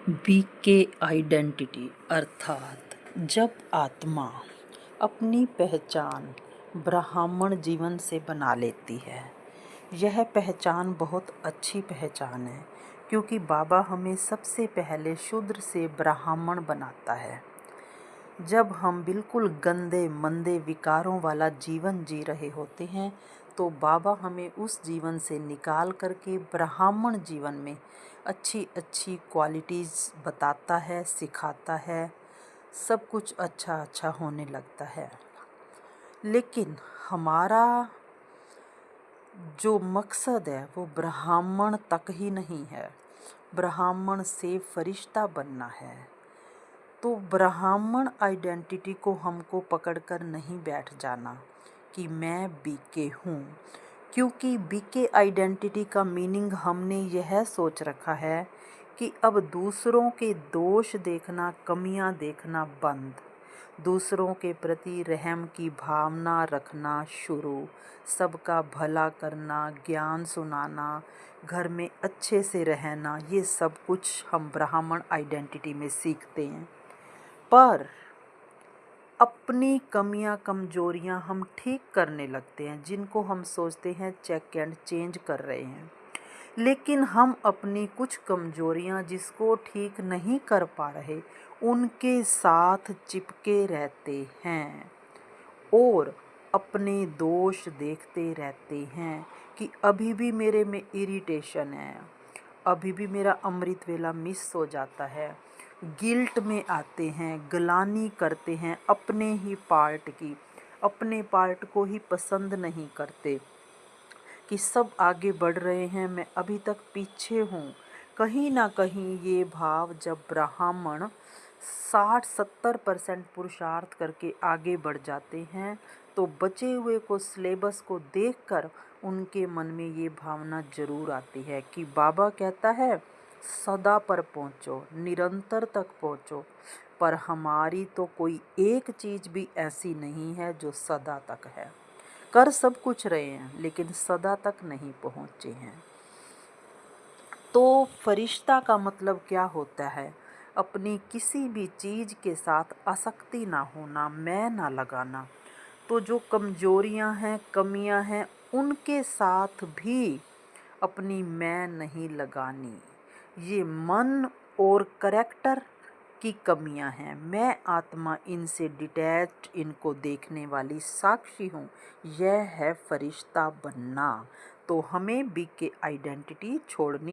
BK identity अर्थात जब आत्मा अपनी पहचान ब्राह्मण जीवन से बना लेती है। यह पहचान बहुत अच्छी पहचान है, क्योंकि बाबा हमें सबसे पहले शूद्र से ब्राह्मण बनाता है। जब हम बिल्कुल गंदे मंदे विकारों वाला जीवन जी रहे होते हैं, तो बाबा हमें उस जीवन से निकाल करके ब्राह्मण जीवन में अच्छी अच्छी क्वालिटीज़ बताता है, सिखाता है, सब कुछ अच्छा अच्छा होने लगता है। लेकिन हमारा जो मकसद है वो ब्राह्मण तक ही नहीं है, ब्राह्मण से फरिश्ता बनना है। तो ब्राह्मण आइडेंटिटी को हमको पकड़कर नहीं बैठ जाना कि मैं बीके हूँ, क्योंकि बीके आइडेंटिटी का मीनिंग हमने यह सोच रखा है कि अब दूसरों के दोष देखना, कमियां देखना बंद, दूसरों के प्रति रहम की भावना रखना शुरू, सबका भला करना, ज्ञान सुनाना, घर में अच्छे से रहना, ये सब कुछ हम ब्राह्मण आइडेंटिटी में सीखते हैं। पर अपनी कमियां कमजोरियां हम ठीक करने लगते हैं, जिनको हम सोचते हैं चेक एंड चेंज कर रहे हैं। लेकिन हम अपनी कुछ कमजोरियां जिसको ठीक नहीं कर पा रहे, उनके साथ चिपके रहते हैं और अपने दोष देखते रहते हैं कि अभी भी मेरे में इरिटेशन है, अभी भी मेरा अमृत वेला मिस हो जाता है। गिल्ट में आते हैं, ग्लानि करते हैं अपने ही पार्ट की, अपने पार्ट को ही पसंद नहीं करते कि सब आगे बढ़ रहे हैं, मैं अभी तक पीछे हूँ। कहीं ना कहीं ये भाव जब ब्राह्मण 60-70% पुरुषार्थ करके आगे बढ़ जाते हैं, तो बचे हुए को सिलेबस को देखकर उनके मन में ये भावना जरूर आती है कि बाबा कहता है सदा पर पहुँचो, निरंतर तक पहुँचो। पर हमारी तो कोई एक चीज़ भी ऐसी नहीं है जो सदा तक है। कर सब कुछ रहे हैं, लेकिन सदा तक नहीं पहुँचे हैं। तो फरिश्ता का मतलब क्या होता है? अपनी किसी भी चीज़ के साथ आसक्ति ना होना, मैं ना लगाना। तो जो कमजोरियां हैं, कमियां हैं, उनके साथ भी अपनी मैं नहीं लगानी। ये मन और करैक्टर की कमियां हैं। मैं आत्मा इनसे डिटैच्ड, इनको देखने वाली साक्षी हूँ। यह है फरिश्ता बनना। तो हमें बीके आइडेंटिटी छोड़नी